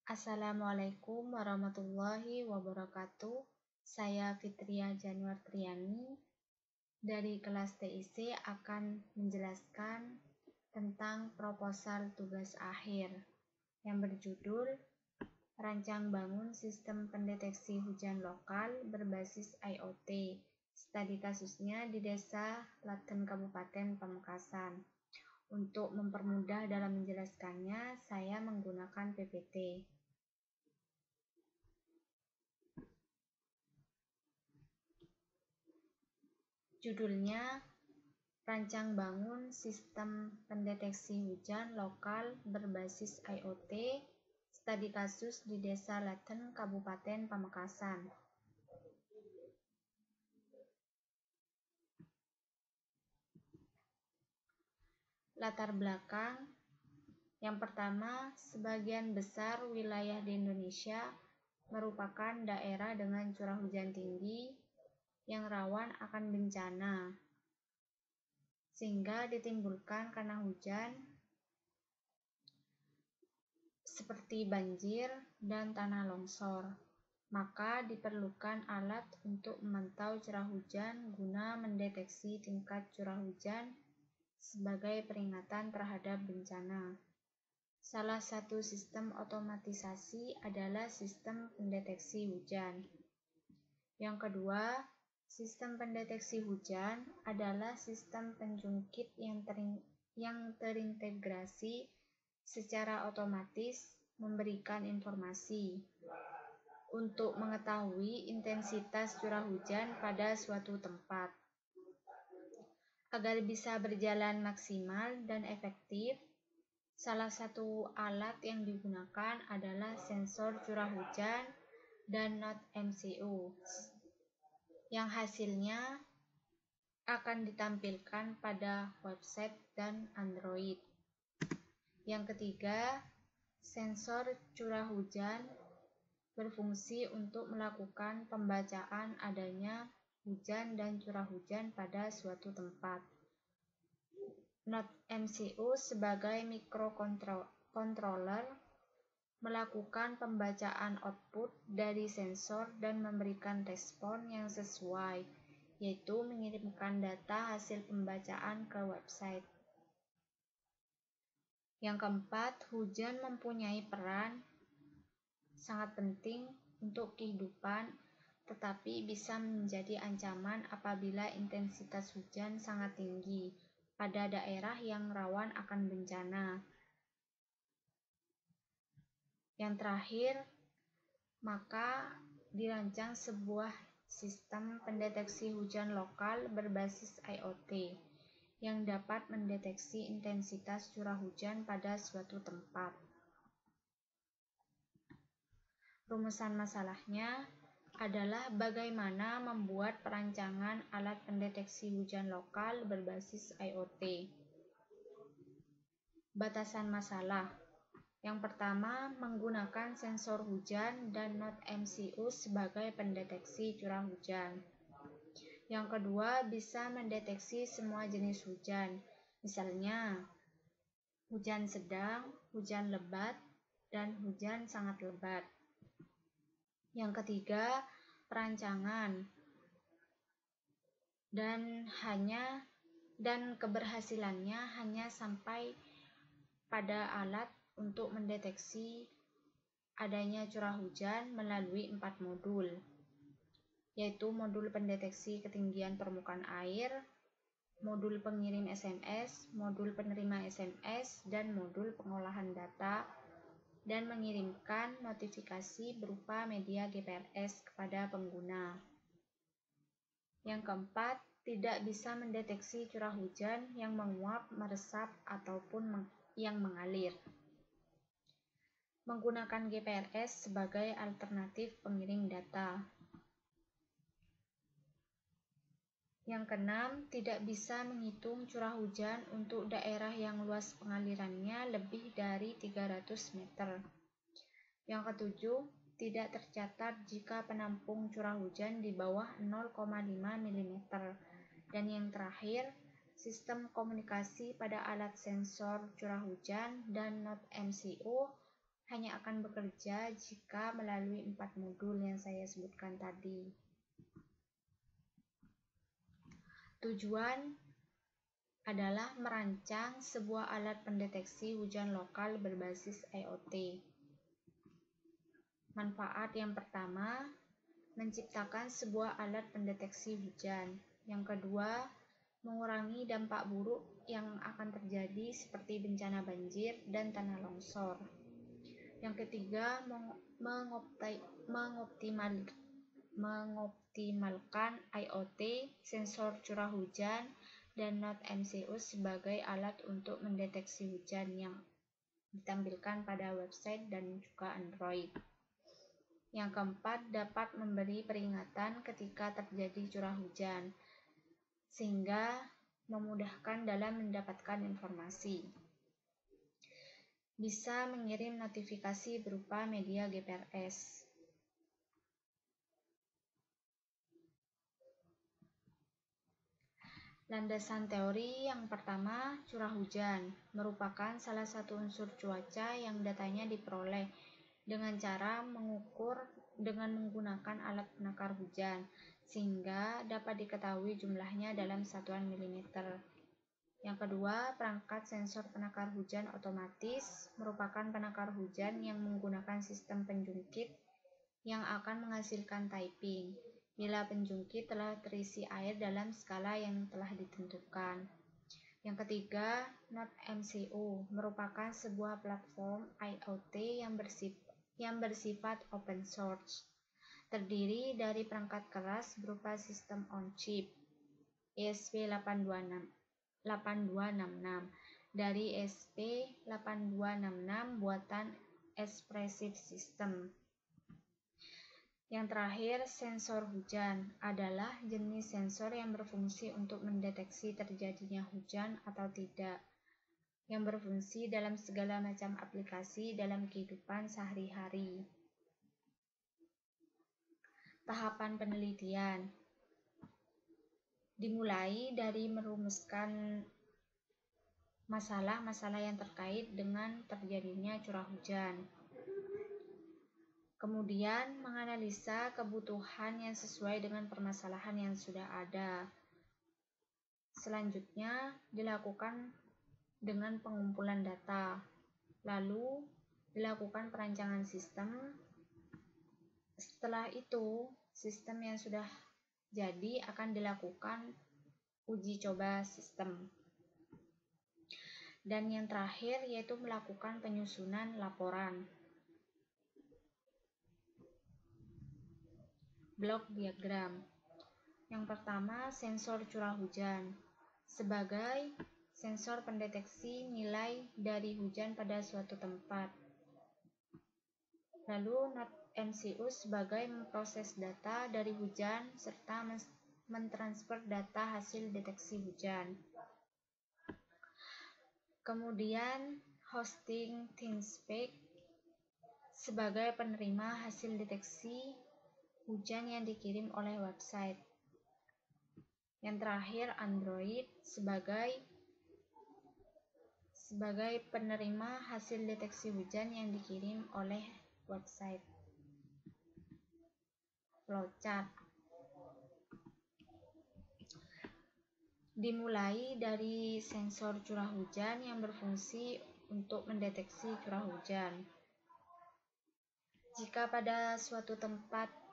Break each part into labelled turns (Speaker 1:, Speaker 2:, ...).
Speaker 1: Assalamualaikum warahmatullahi wabarakatuh. Saya Fitria Januar Triani dari kelas TIC akan menjelaskan tentang proposal tugas akhir yang berjudul Rancang bangun sistem pendeteksi hujan lokal berbasis IoT. Studi kasusnya di Desa Laten Kabupaten Pamekasan. Untuk mempermudah dalam menjelaskannya, saya menggunakan PPT. Judulnya, Rancang bangun sistem pendeteksi hujan lokal berbasis IoT, studi kasus di Desa Laten, Kabupaten Pamekasan. Latar belakang. Yang pertama, sebagian besar wilayah di Indonesia merupakan daerah dengan curah hujan tinggi yang rawan akan bencana, sehingga ditimbulkan karena hujan seperti banjir dan tanah longsor. Maka diperlukan alat untuk memantau curah hujan guna mendeteksi tingkat curah hujan sebagai peringatan terhadap bencana. Salah satu sistem otomatisasi adalah sistem pendeteksi hujan. Yang kedua, sistem pendeteksi hujan adalah sistem penjungkit yang terintegrasi secara otomatis memberikan informasi untuk mengetahui intensitas curah hujan pada suatu tempat. Agar bisa berjalan maksimal dan efektif, salah satu alat yang digunakan adalah sensor curah hujan dan Node MCU, yang hasilnya akan ditampilkan pada website dan Android. Yang ketiga, sensor curah hujan berfungsi untuk melakukan pembacaan adanya hujan dan curah hujan pada suatu tempat. Node MCU sebagai microcontroller melakukan pembacaan output dari sensor dan memberikan respon yang sesuai, yaitu mengirimkan data hasil pembacaan ke website. Yang keempat, hujan mempunyai peran sangat penting untuk kehidupan, tetapi bisa menjadi ancaman apabila intensitas hujan sangat tinggi pada daerah yang rawan akan bencana. Yang terakhir, maka dirancang sebuah sistem pendeteksi hujan lokal berbasis IoT yang dapat mendeteksi intensitas curah hujan pada suatu tempat. Rumusan masalahnya adalah bagaimana membuat perancangan alat pendeteksi hujan lokal berbasis IoT. Batasan masalah. Yang pertama, menggunakan sensor hujan dan Node MCU sebagai pendeteksi curah hujan. Yang kedua, bisa mendeteksi semua jenis hujan, misalnya hujan sedang, hujan lebat, dan hujan sangat lebat. Yang ketiga, perancangan dan keberhasilannya hanya sampai pada alat untuk mendeteksi adanya curah hujan melalui 4 modul, yaitu modul pendeteksi ketinggian permukaan air, modul pengirim SMS, modul penerima SMS, dan modul pengolahan data dan mengirimkan notifikasi berupa media GPRS kepada pengguna. Yang keempat, tidak bisa mendeteksi curah hujan yang menguap, meresap, ataupun yang mengalir. Menggunakan GPRS sebagai alternatif pengirim data. Yang keenam, tidak bisa menghitung curah hujan untuk daerah yang luas pengalirannya lebih dari 300 meter. Yang ketujuh, tidak tercatat jika penampung curah hujan di bawah 0,5 mm. Dan yang terakhir, sistem komunikasi pada alat sensor curah hujan dan Node MCU hanya akan bekerja jika melalui 4 modul yang saya sebutkan tadi. Tujuan adalah merancang sebuah alat pendeteksi hujan lokal berbasis IoT. Manfaat yang pertama, menciptakan sebuah alat pendeteksi hujan. Yang kedua, mengurangi dampak buruk yang akan terjadi seperti bencana banjir dan tanah longsor. Yang ketiga, mengoptimalkan IoT, sensor curah hujan, dan Node MCU sebagai alat untuk mendeteksi hujan yang ditampilkan pada website dan juga Android. Yang keempat, dapat memberi peringatan ketika terjadi curah hujan, sehingga memudahkan dalam mendapatkan informasi. Bisa mengirim notifikasi berupa media GPRS. Landasan teori yang pertama, curah hujan merupakan salah satu unsur cuaca yang datanya diperoleh dengan cara mengukur dengan menggunakan alat penakar hujan, sehingga dapat diketahui jumlahnya dalam satuan milimeter. Yang kedua, perangkat sensor penakar hujan otomatis merupakan penakar hujan yang menggunakan sistem penjungkit yang akan menghasilkan typing bila penjungkit telah terisi air dalam skala yang telah ditentukan. Yang ketiga, Node MCU merupakan sebuah platform IoT yang bersifat open source, terdiri dari perangkat keras berupa sistem on-chip ESP8266 dari ESP8266 buatan Espressif System. Yang terakhir, sensor hujan adalah jenis sensor yang berfungsi untuk mendeteksi terjadinya hujan atau tidak, yang berfungsi dalam segala macam aplikasi dalam kehidupan sehari-hari. Tahapan penelitian dimulai dari merumuskan masalah-masalah yang terkait dengan terjadinya curah hujan. Kemudian menganalisa kebutuhan yang sesuai dengan permasalahan yang sudah ada. Selanjutnya dilakukan dengan pengumpulan data, lalu dilakukan perancangan sistem. Setelah itu, sistem yang sudah jadi akan dilakukan uji coba sistem. Dan yang terakhir yaitu melakukan penyusunan laporan. Blok diagram. Yang pertama, sensor curah hujan. Sebagai sensor pendeteksi nilai dari hujan pada suatu tempat. Lalu Node MCU sebagai memproses data dari hujan serta mentransfer data hasil deteksi hujan. Kemudian hosting ThemeSpeak sebagai penerima hasil deteksi hujan yang dikirim oleh website. Yang terakhir, Android sebagai penerima hasil deteksi hujan yang dikirim oleh website. Flowchart dimulai dari sensor curah hujan yang berfungsi untuk mendeteksi curah hujan. Jika pada suatu tempat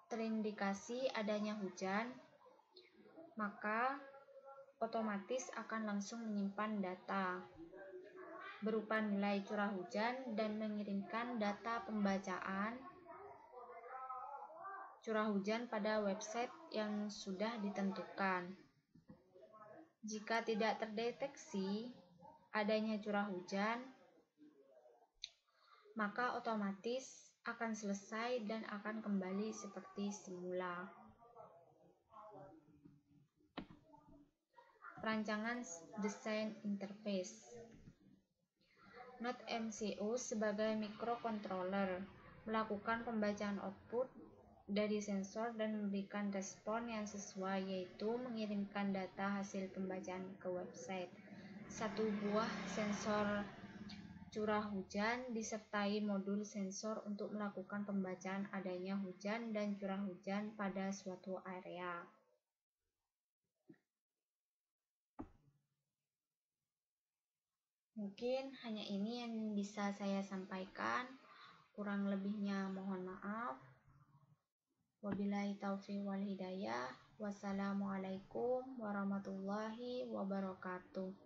Speaker 1: terindikasi adanya hujan, maka otomatis akan langsung menyimpan data berupa nilai curah hujan dan mengirimkan data pembacaan curah hujan pada website yang sudah ditentukan. Jika tidak terdeteksi adanya curah hujan, maka otomatis akan selesai dan akan kembali seperti semula. Perancangan desain interface. Node MCU sebagai microcontroller melakukan pembacaan output dari sensor dan memberikan respon yang sesuai, yaitu mengirimkan data hasil pembacaan ke website. Satu buah sensor curah hujan disertai modul sensor untuk melakukan pembacaan adanya hujan dan curah hujan pada suatu area. Mungkin hanya ini yang bisa saya sampaikan. Kurang lebihnya mohon maaf. Wabillahi taufiq wal hidayah. Wassalamualaikum warahmatullahi wabarakatuh.